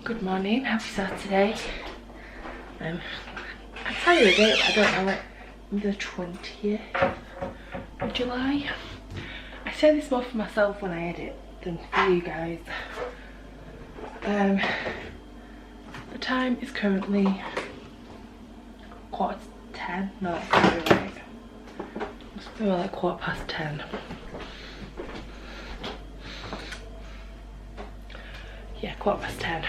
Good morning, happy Saturday. I tell you the date, but I don't know it. The 20th of July. I say this more for myself when I edit than for you guys. The time is currently 10:15. No, that can't be right. Must be like 10:15. Yeah, 10:15.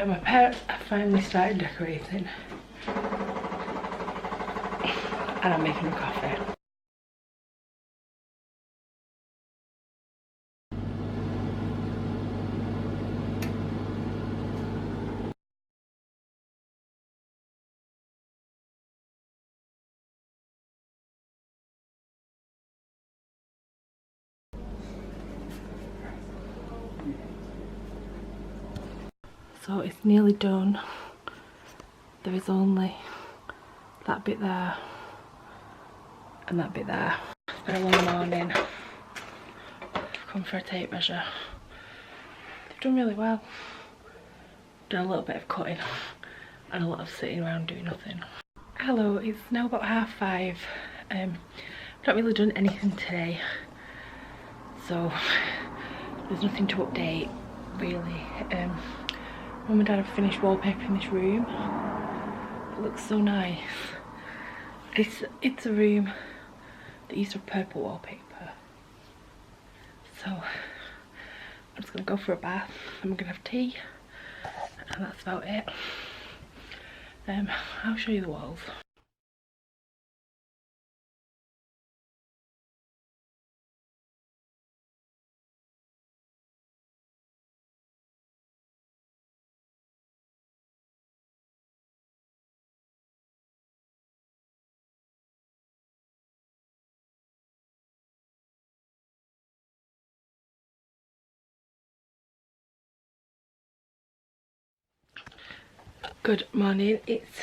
My parents have finally started decorating and I'm making a coffee. So it's nearly done. There is only that bit there and that bit there. It's been a long morning. Come for a tape measure. They've done really well. Done a little bit of cutting and a lot of sitting around doing nothing. Hello, it's now about 5:30. I've not really done anything today, so there's nothing to update really. Mum and Dad have finished wallpapering this room. It looks so nice. It's a room that used to have purple wallpaper. So I'm just gonna go for a bath and we're gonna have tea, and that's about it. I'll show you the walls. Good morning, it's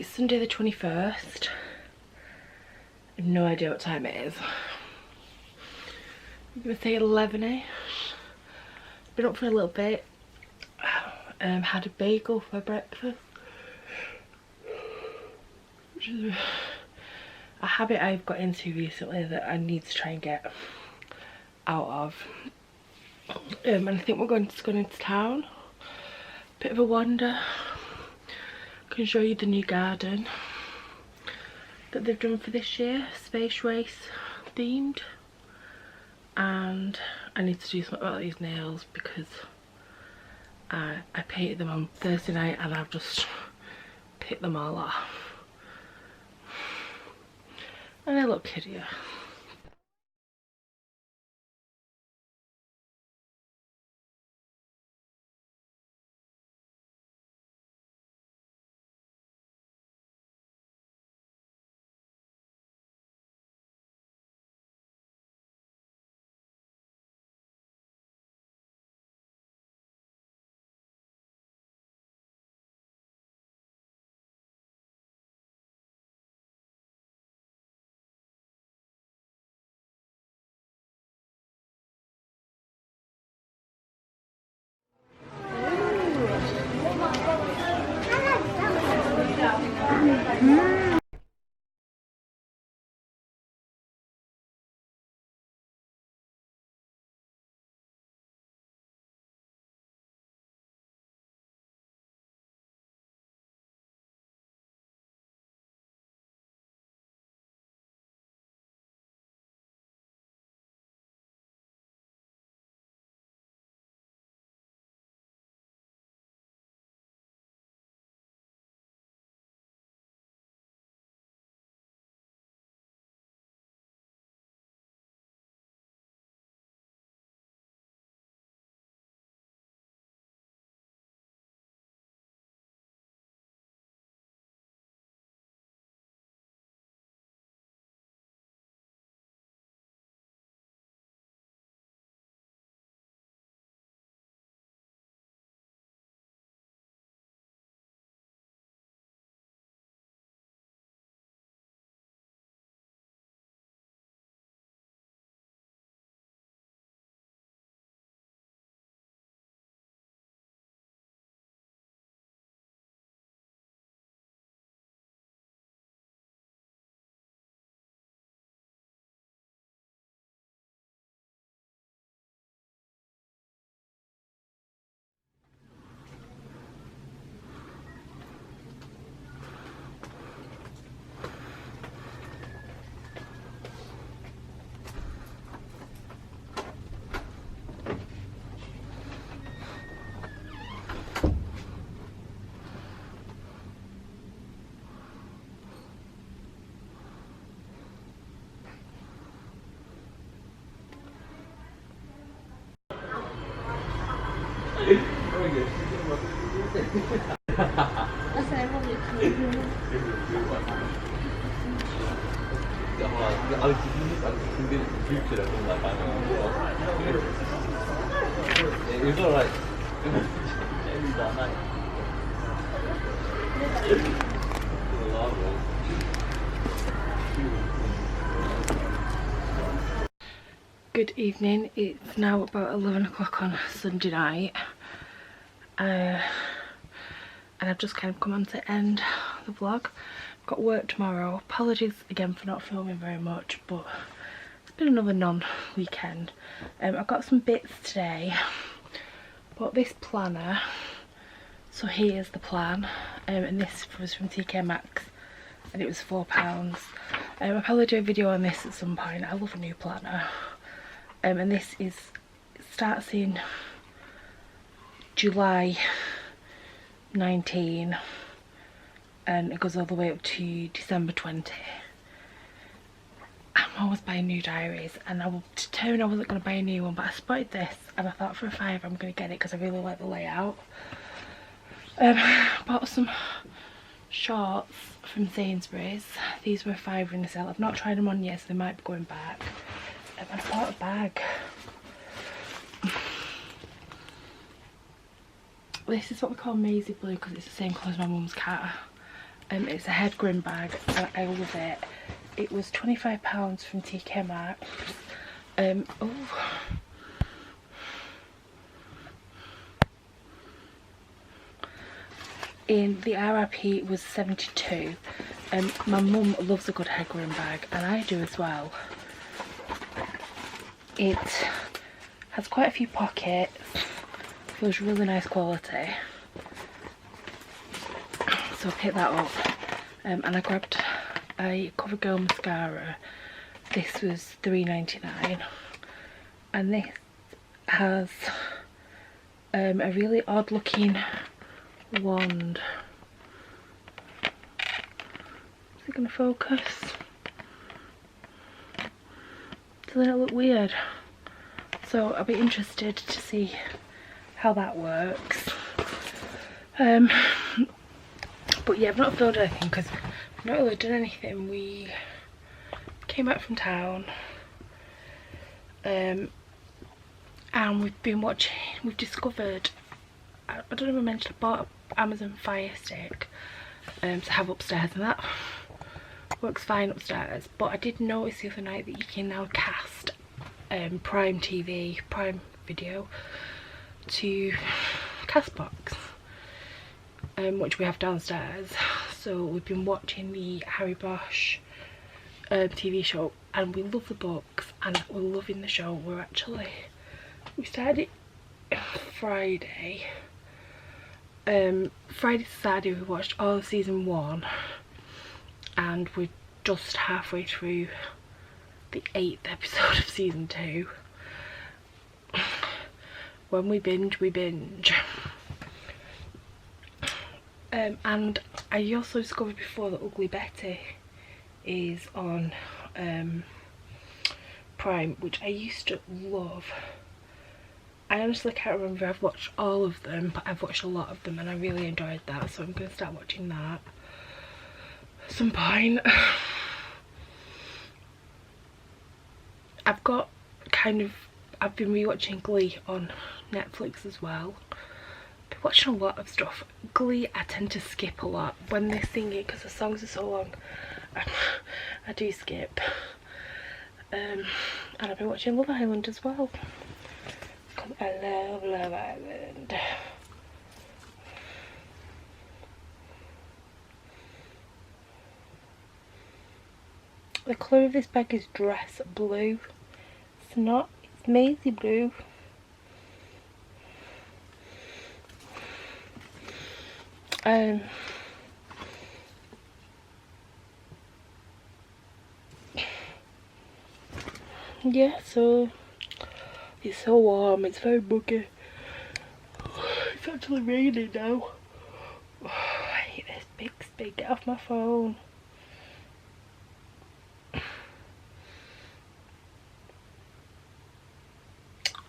Sunday the 21st. I have no idea what time it is. I'm gonna say 11ish. Been up for a little bit. Had a bagel for breakfast, which is a habit I've got into recently that I need to try and get out of. And I think we're just going into town. Bit of a wander. Can show you the new garden that they've done for this year, space race themed. And I need to do something about these nails because I painted them on Thursday night and I've just picked them all off. And they look hideous. It was alright. Good evening, it's now about 11 o'clock on Sunday night, and I've just kind of come on to end the vlog. I've got work tomorrow. Apologies again for not filming very much, but it's been another non-weekend. I've got some bits today. Bought this planner, so here's the plan, and this was from TK Maxx and it was £4. I'll probably do a video on this at some point. I love a new planner. And this starts in July 19 and it goes all the way up to December 20. I'm always buying new diaries, and I was determined I wasn't going to buy a new one, but I spotted this and I thought for a £5 I'm going to get it because I really like the layout. Bought some shorts from Sainsbury's. These were £5 in the sale. I've not tried them on yet, so they might be going back. And I bought a bag. This is what we call Maisie Blue because it's the same colour as my mum's cat. It's a headgrim bag and I love it. It was £25 from TK Maxx. In the RRP was 72. My mum loves a good headgrim bag and I do as well. It has quite a few pockets, feels really nice quality, so I picked that up, and I grabbed a CoverGirl mascara. This was £3.99 and this has a really odd looking wand. Is it going to focus? Doesn't it look weird? So I'll be interested to see how that works. But yeah, I've not filmed anything because I've not really done anything. We came back from town, and we've been watching. We've discovered, I don't know if I mentioned, I bought an Amazon Fire Stick to have upstairs, and that works fine upstairs. But I did notice the other night that you can now cast Prime TV, Prime Video to Castbox, which we have downstairs. So we've been watching the Harry Bosch TV show, and we love the books and we're loving the show. We started it Friday. Friday to Saturday we watched all of season 1 and we're just halfway through the 8th episode of season 2. When we binge, we binge. And I also discovered before that Ugly Betty is on Prime, which I used to love. I honestly can't remember if I've watched all of them, but I've watched a lot of them and I really enjoyed that, so I'm going to start watching that at some point. I've been rewatching Glee on Netflix as well. I've been watching a lot of stuff. Glee I tend to skip a lot when they sing it because the songs are so long. I do skip. And I've been watching Love Island as well because I love Love Island. The colour of this bag is dress blue. It's not, it's Maisie Blue. Yeah, so it's so warm, it's very muggy. It's actually raining now. I hate this big spit, get off my phone.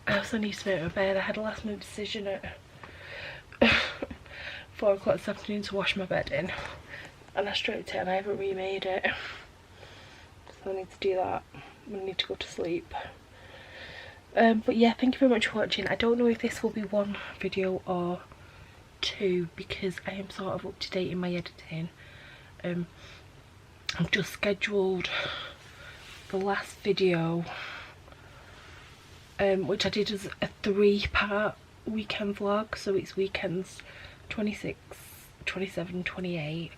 I also need to make my bed. I had a last minute decision at 4 o'clock this afternoon to wash my bed in, and I stripped it and I haven't remade it, so I need to do that. I need to go to sleep. But yeah, thank you very much for watching. I don't know if this will be 1 video or 2 because I am sort of up to date in my editing. I've just scheduled the last video, which I did as a 3-part weekend vlog, so it's weekends 26, 27, 28,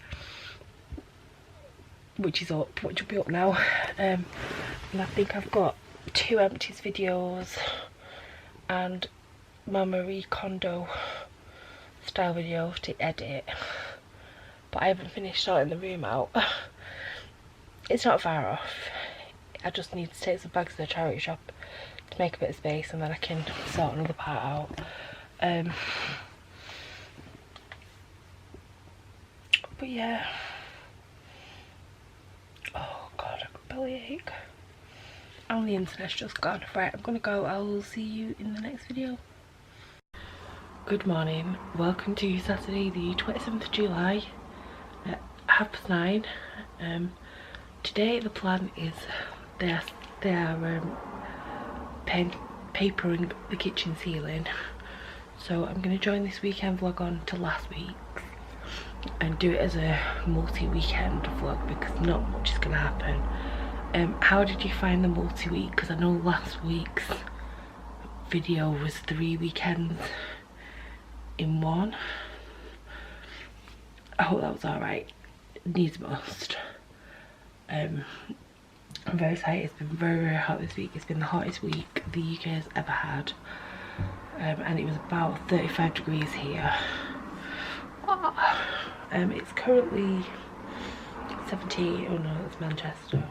which will be up now. And I think I've got 2 empties videos and my Marie Kondo style video to edit, but I haven't finished sorting the room out. It's not far off. I just need to take some bags to the charity shop to make a bit of space, and then I can sort another part out. But yeah. Oh god, I've got a bellyache. And the internet's just gone. Right, I'm gonna go. I'll see you in the next video. Good morning. Welcome to Saturday the 27th of July at 9:30. Today the plan is they are papering the kitchen ceiling, so I'm going to join this weekend vlog on to last week's and do it as a multi-weekend vlog because not much is going to happen. How did you find the multi-week? Because I know last week's video was 3 weekends in 1. I hope that was alright. Needs must. I'm very excited. It's been very hot this week. It's been the hottest week the UK has ever had, and it was about 35 degrees here. It's currently 17. Oh no, that's Manchester.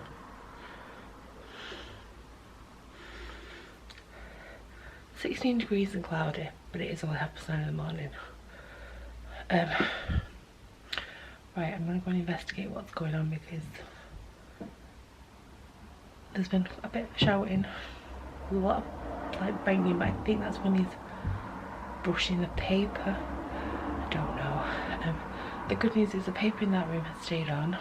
(16 degrees and cloudy, but it is only 9:30 in the morning. Right, I'm gonna go and investigate what's going on because there's been a bit of shouting, a lot of like banging, but I think that's when he's brushing the paper. I don't know. The good news is the paper in that room has stayed on.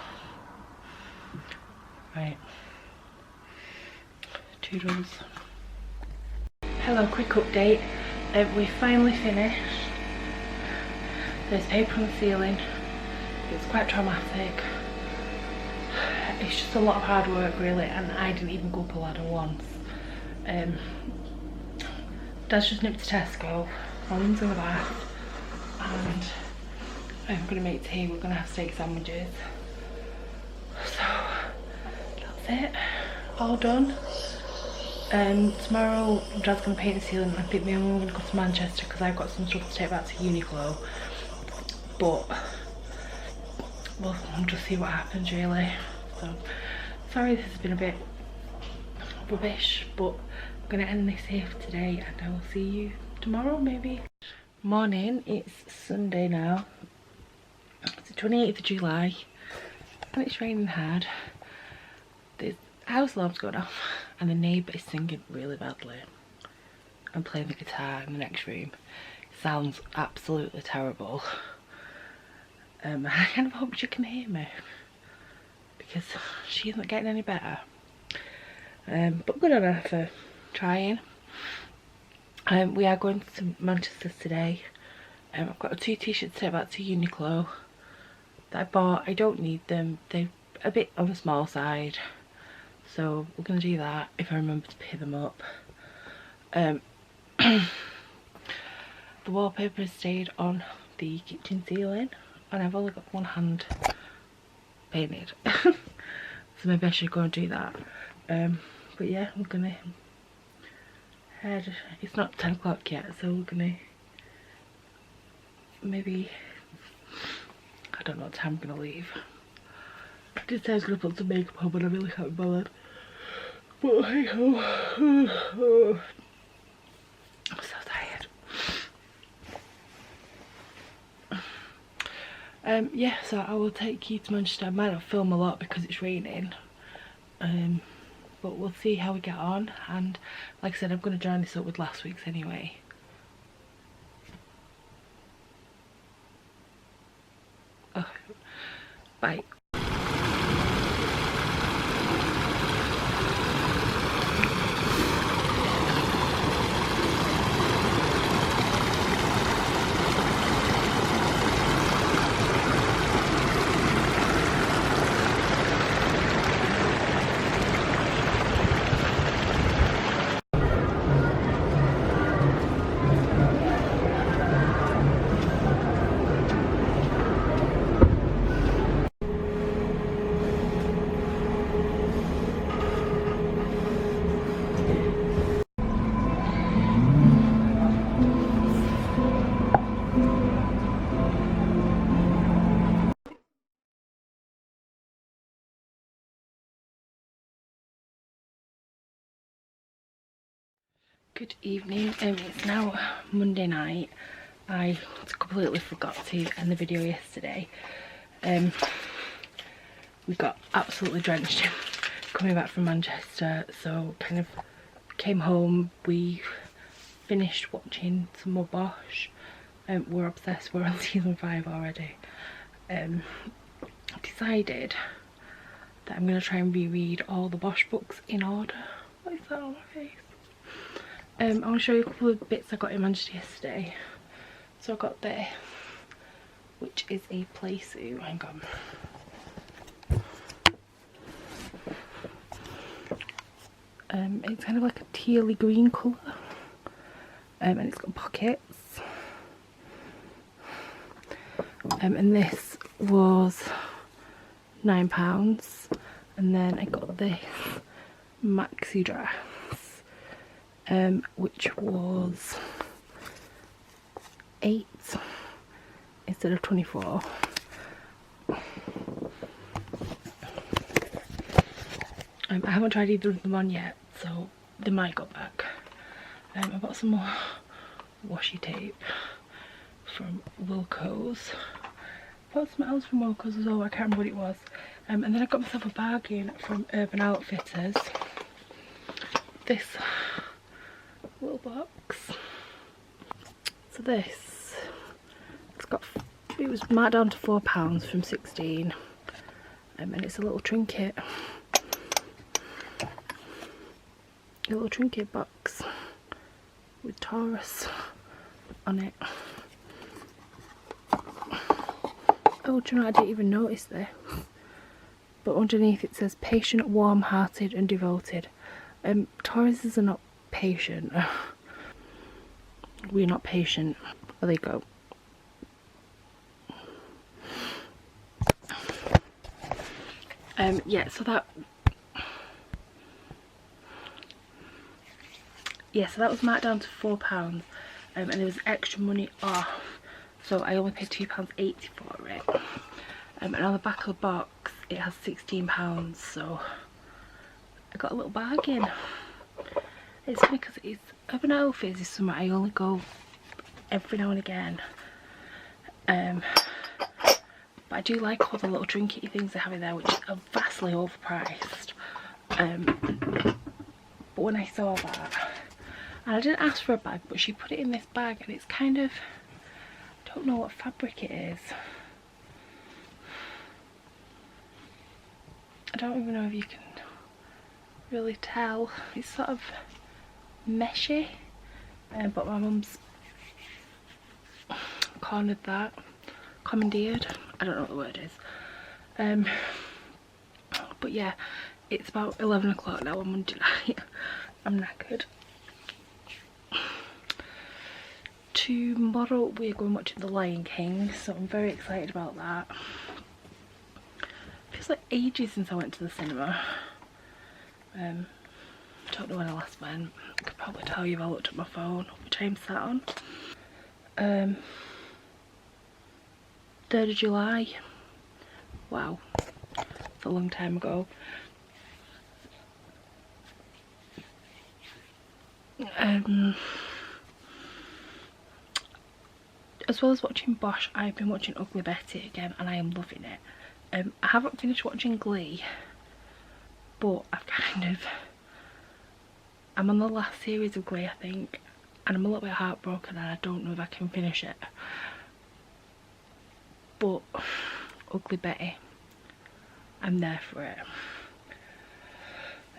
Right. Toodles. Hello, quick update. We finally finished. There's paper on the ceiling. It's quite traumatic. It's just a lot of hard work really, and I didn't even go up a ladder once. Dad's just nipped to Tesco, my mum's in the bath, and I'm gonna make tea. We're gonna have steak sandwiches. So that's it, all done. Tomorrow Dad's gonna paint the ceiling. I think me and Mum are gonna go to Manchester because I've got some stuff to take back to Uniqlo, but we'll just see what happens really. So sorry this has been a bit rubbish, but I'm gonna end this here for today and I will see you tomorrow maybe. Morning, it's Sunday now. It's the 28th of July and it's raining hard. The house alarm's going off and the neighbour is singing really badly and playing the guitar in the next room. It sounds absolutely terrible. I kind of hope she can hear me because she isn't getting any better. But good on her for trying. We are going to Manchester today. I've got 2 t-shirts to take back to Uniqlo that I bought. I don't need them. They're a bit on the small side. So we're going to do that if I remember to pay them up. The wallpaper has stayed on the kitchen ceiling and I've only got one hand painted. So maybe I should go and do that. But yeah, I'm gonna head, it's not 10 o'clock yet, so we're gonna maybe, I don't know what time I'm gonna leave. I did say I was gonna put some makeup on, but I really can't be bothered. But hey ho. I'm so tired. Yeah, so I will take you to Manchester. I might not film a lot because it's raining, but we'll see how we get on. And like I said, I'm going to join this up with last week's anyway. Bye. Good evening, it's now Monday night. I completely forgot to end the video yesterday. We got absolutely drenched coming back from Manchester, so kind of came home, we finished watching some more Bosch. We're obsessed, we're on season 5 already. Decided that I'm going to try and reread all the Bosch books in order. What is that on my face? I want to show you a couple of bits I got in Manchester yesterday. So I got this, which is a play suit. Hang on. It's kind of like a tealy green colour, and it's got pockets. And this was £9, and then I got this maxi dress, which was 8 instead of 24. I haven't tried either of them on yet, so they might go back. I bought some more washi tape from Wilko's. I bought something else from Wilko's as well, I can't remember what it was. And then I got myself a bargain from Urban Outfitters. This little box. So this, it was marked down to £4 from 16, and it's a little trinket. A little trinket box with Taurus on it. Oh, do you know, I didn't even notice this. But underneath it says patient, warm-hearted and devoted. Tauruses are not patient. We're not patient. Oh, there you go. So that was marked down to £4, and there was extra money off, so I only paid £2.80 for it. And on the back of the box it has £16, so I got a little bargain. It's funny because it's Urban Outfitters is somewhere I only go every now and again, but I do like all the little trinkety things they have in there, which are vastly overpriced. But when I saw that, and I didn't ask for a bag, but she put it in this bag, and it's kind of, I don't know what fabric it is. I don't even know if you can really tell. It's sort of meshy, but my mum's cornered that, commandeered, I don't know what the word is. But yeah, it's about 11 o'clock now on Monday night. I'm knackered. Tomorrow we're going watching The Lion King, so I'm very excited about that. Feels like ages since I went to the cinema. Don't know when I last went. I could probably tell you if I looked at my phone, which I'm sat on. 3rd of July. Wow, it's a long time ago. As well as watching Bosch, I've been watching Ugly Betty again, and I am loving it. I haven't finished watching Glee, but I'm on the last series of Glee, I think, and I'm a little bit heartbroken and I don't know if I can finish it. But Ugly Betty, I'm there for it.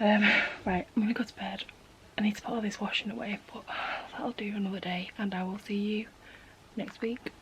Right, I'm gonna go to bed. I need to put all this washing away, but that'll do another day, and I will see you next week.